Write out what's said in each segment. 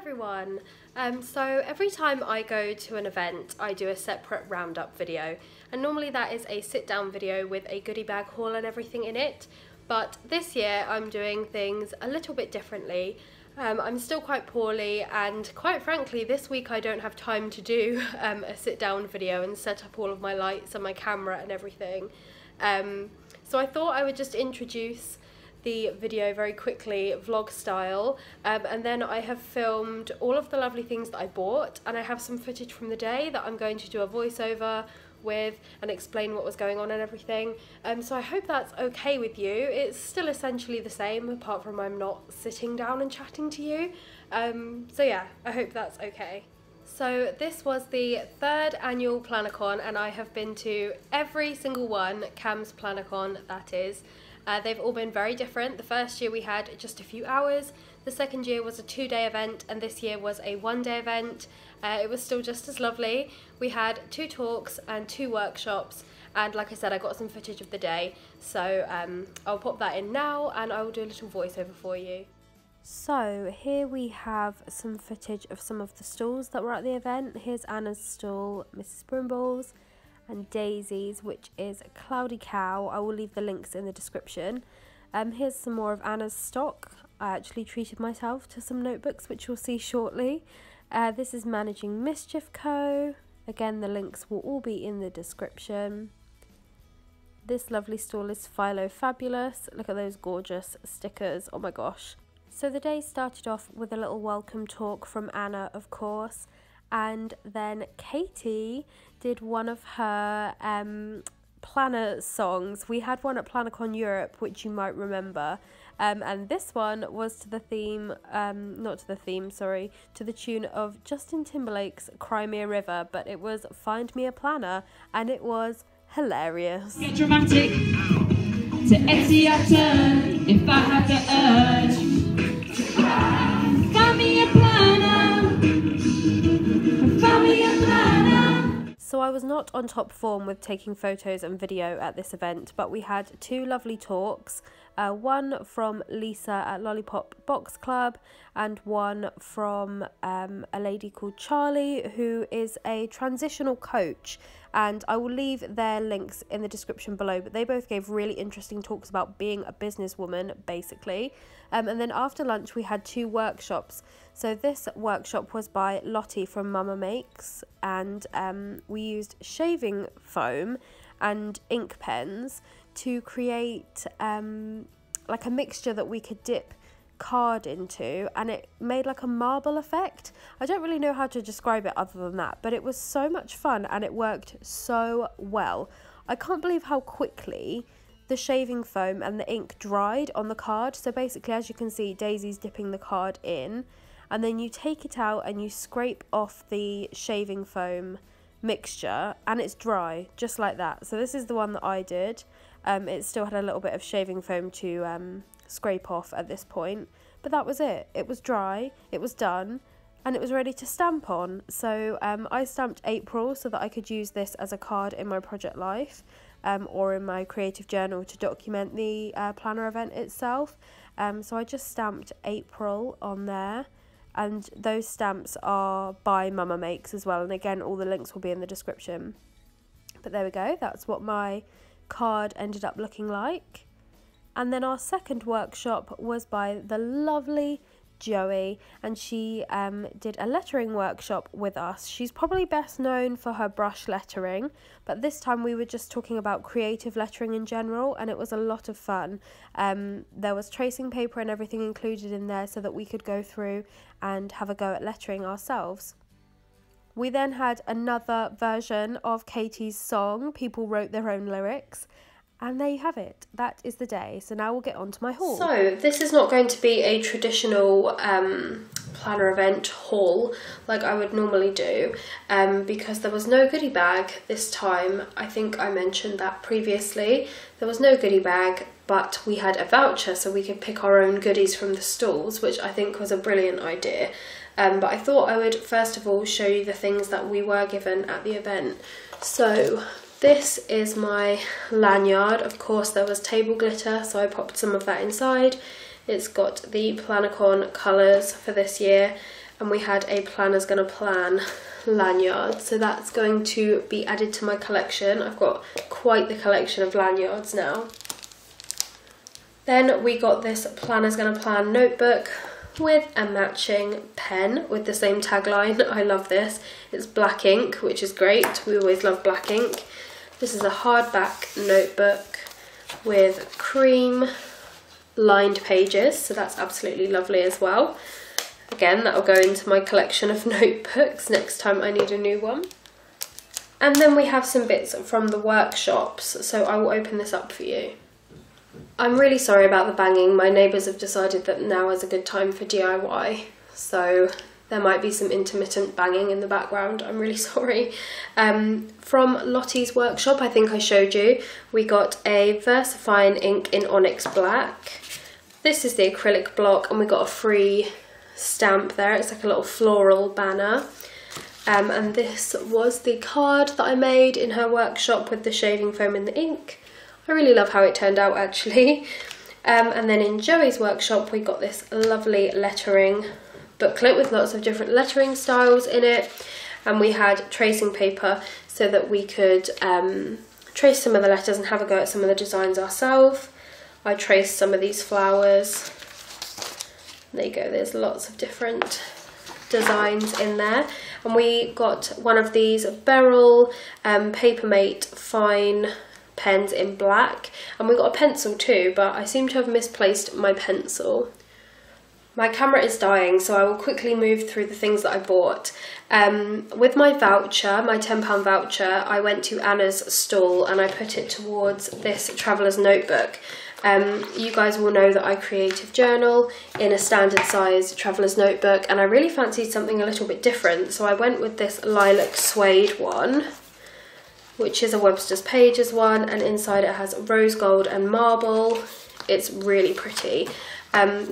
everyone. So every time I go to an event I do a separate roundup video, and normally that is a sit down video with a goodie bag haul and everything in it, but this year I'm doing things a little bit differently. I'm still quite poorly, and quite frankly this week I don't have time to do a sit down video and set up all of my lights and my camera and everything. So I thought I would just introduce the video very quickly, vlog style, and then I have filmed all of the lovely things that I bought, and I have some footage from the day that I'm going to do a voiceover with and explain what was going on and everything. So I hope that's okay with you. It's still essentially the same, apart from I'm not sitting down and chatting to you. So yeah, I hope that's okay. So this was the 3rd annual PlannerCon, and I have been to every single one, Cambs PlannerCon that is. They've all been very different. The first year we had just a few hours, the second year was a 2-day event, and this year was a 1-day event. It was still just as lovely. We had 2 talks and 2 workshops, and like I said, I got some footage of the day, so I'll pop that in now and I will do a little voiceover for you. So here we have some footage of some of the stalls that were at the event. Here's Anna's stall, Mrs. Brimble's, and Daisy's, which is Cloudy Cow. I will leave the links in the description. Here's some more of Anna's stock. I actually treated myself to some notebooks, which you'll see shortly. This is Managing Mischief Co. Again, the links will all be in the description. This lovely stall is Philo Fabulous. Look at those gorgeous stickers, oh my gosh. So the day started off with a little welcome talk from Anna, of course, and then Katie did one of her planner songs. We had one at PlannerCon Europe, which you might remember, and this one was to the theme, to the tune of Justin Timberlake's Cry Me a River, but it was Find Me a Planner, and it was hilarious. Get dramatic to empty your turn if I have the urge. Find me a planner. Find me a planner. So I was not on top form with taking photos and video at this event, but we had 2 lovely talks. One from Lisa at Lollipop Box Club, and one from a lady called Charlie, who is a transitional coach, and I will leave their links in the description below, but they both gave really interesting talks about being a businesswoman, basically. And then after lunch we had 2 workshops. So this workshop was by Lottie from Mama Makes, and we used shaving foam and ink pens to create like a mixture that we could dip card into, and it made like a marble effect. I don't really know how to describe it other than that, but it was so much fun and it worked so well. I can't believe how quickly the shaving foam and the ink dried on the card. So basically, as you can see, Daisy's dipping the card in, and then you take it out and you scrape off the shaving foam mixture and it's dry just like that. So this is the one that I did. It still had a little bit of shaving foam to scrape off at this point, but that was it. It was dry, it was done, and it was ready to stamp on. So I stamped April so that I could use this as a card in my project life, or in my creative journal to document the planner event itself. So I just stamped April on there, and those stamps are by Mama Makes as well, and again all the links will be in the description. But there we go, that's what my card ended up looking like. And then our second workshop was by the lovely Joey, and she did a lettering workshop with us. She's probably best known for her brush lettering, but this time we were just talking about creative lettering in general, and it was a lot of fun. There was tracing paper and everything included in there so that we could go through and have a go at lettering ourselves. We then had another version of Katie's song. People wrote their own lyrics. And there you have it. That is the day. So now we'll get on to my haul. So this is not going to be a traditional planner event haul like I would normally do, because there was no goodie bag this time. I think I mentioned that previously. There was no goodie bag, but we had a voucher so we could pick our own goodies from the stalls, which I think was a brilliant idea. But I thought I would first of all show you the things that we were given at the event. So this is my lanyard. Of course there was table glitter, so I popped some of that inside. It's got the PlannerCon colours for this year. and we had a Planner's Gonna Plan lanyard, so that's going to be added to my collection. I've got quite the collection of lanyards now. Then we got this Planner's Gonna Plan notebook with a matching pen with the same tagline. I love this. It's black ink, which is great. We always love black ink. This is a hardback notebook with cream lined pages, so that's absolutely lovely as well. Again, that'll go into my collection of notebooks next time I need a new one. And then we have some bits from the workshops, so I will open this up for you. I'm really sorry about the banging. My neighbours have decided that now is a good time for DIY, so there might be some intermittent banging in the background. I'm really sorry. From Lottie's workshop, I think I showed you, we got a VersaFine ink in Onyx Black. This is the acrylic block, and we got a free stamp there. It's like a little floral banner. And this was the card that I made in her workshop with the shaving foam and the ink. I really love how it turned out, actually. And then in Joey's workshop, we got this lovely lettering booklet with lots of different lettering styles in it. And we had tracing paper so that we could trace some of the letters and have a go at some of the designs ourselves. I traced some of these flowers. There you go, there's lots of different designs in there. And we got one of these Beryl Papermate fine pens in black, and we got a pencil too, but I seem to have misplaced my pencil. My camera is dying, so I will quickly move through the things that I bought. With my voucher, my £10 voucher, I went to Anna's stall and I put it towards this traveller's notebook. You guys will know that I creative journal in a standard size traveller's notebook, and I really fancied something a little bit different, so I went with this lilac suede one, which is a Webster's Pages one, and inside it has rose gold and marble. It's really pretty.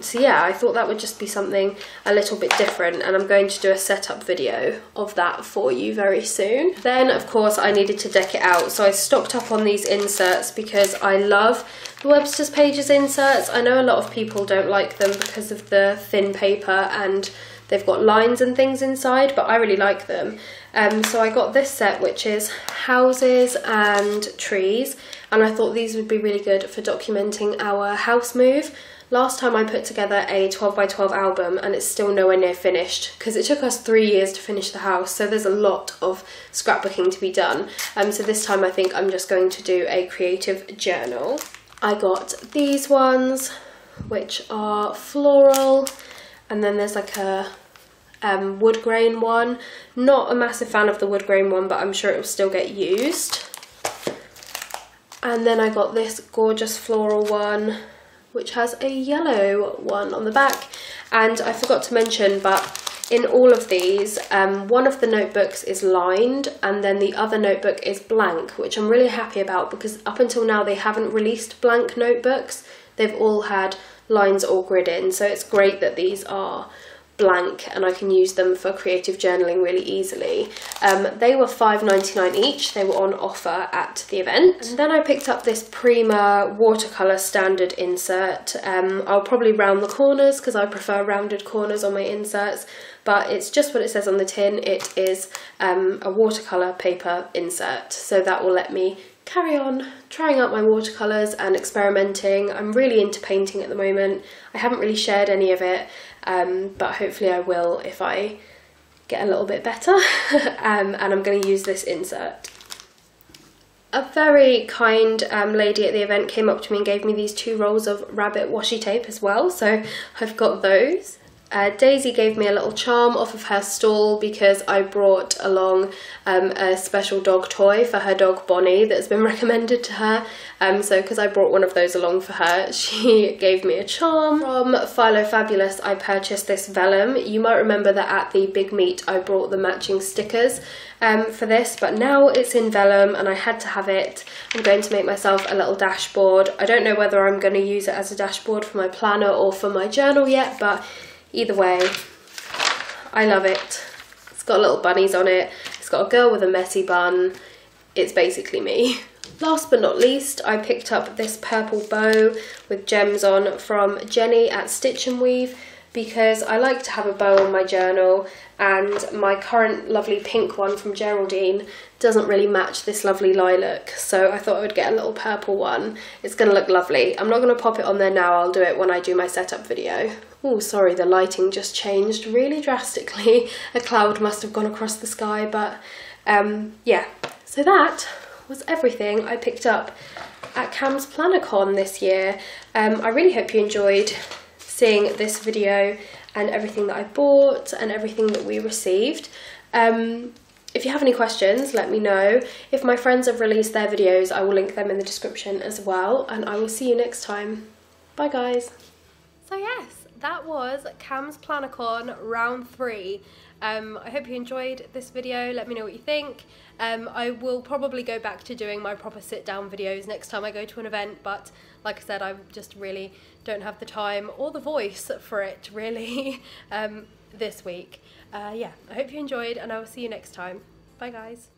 So yeah, I thought that would just be something a little bit different, and I'm going to do a setup video of that for you very soon. Then of course I needed to deck it out, so I stocked up on these inserts because I love the Webster's Pages inserts. I know a lot of people don't like them because of the thin paper and they've got lines and things inside, but I really like them. So I got this set, which is houses and trees, and I thought these would be really good for documenting our house move. Last time I put together a 12x12 album and it's still nowhere near finished because it took us 3 years to finish the house, so there's a lot of scrapbooking to be done. So this time I think I'm just going to do a creative journal. I got these ones, which are floral, and then there's like a wood grain one. Not a massive fan of the wood grain one, but I'm sure it will still get used. And then I got this gorgeous floral one, which has a yellow one on the back. And I forgot to mention, but in all of these, one of the notebooks is lined and then the other notebook is blank, which I'm really happy about because up until now they haven't released blank notebooks. They've all had lines or grid in, so it's great that these are blank and I can use them for creative journaling really easily. They were $5.99 each. They were on offer at the event. And then I picked up this Prima watercolour standard insert. I'll probably round the corners because I prefer rounded corners on my inserts, but it's just what it says on the tin. It is a watercolour paper insert, so that will let me carry on trying out my watercolours and experimenting. I'm really into painting at the moment. I haven't really shared any of it, but hopefully I will if I get a little bit better. And I'm going to use this insert. A very kind lady at the event came up to me and gave me these 2 rolls of rabbit washi tape as well, so I've got those. Daisy gave me a little charm off of her stall because I brought along a special dog toy for her dog Bonnie that's been recommended to her. So because I brought one of those along for her, she gave me a charm. From Philo Fabulous, I purchased this vellum. You might remember that at the Big Meet I brought the matching stickers for this, but now it's in vellum and I had to have it. I'm going to make myself a little dashboard. I don't know whether I'm going to use it as a dashboard for my planner or for my journal yet, but either way, I love it. It's got little bunnies on it. It's got a girl with a messy bun. It's basically me. Last but not least, I picked up this purple bow with gems on from Jenny at Stitch and Weave. because I like to have a bow on my journal, and my current lovely pink one from Geraldine doesn't really match this lovely lilac, so I thought I would get a little purple one. It's going to look lovely. I'm not going to pop it on there now, I'll do it when I do my setup video. Oh, sorry, the lighting just changed really drastically. A cloud must have gone across the sky, but yeah. So that was everything I picked up at Cambs PlannerCon this year. I really hope you enjoyed seeing this video and everything that I bought and everything that we received. If you have any questions, let me know. If my friends have released their videos, I will link them in the description as well, and I will see you next time. Bye guys. So yes, that was Cambs PlannerCon round 3. I hope you enjoyed this video. Let me know what you think. I will probably go back to doing my proper sit-down videos next time I go to an event, but like I said, I just really don't have the time or the voice for it really this week. Yeah, I hope you enjoyed, and I will see you next time. Bye guys.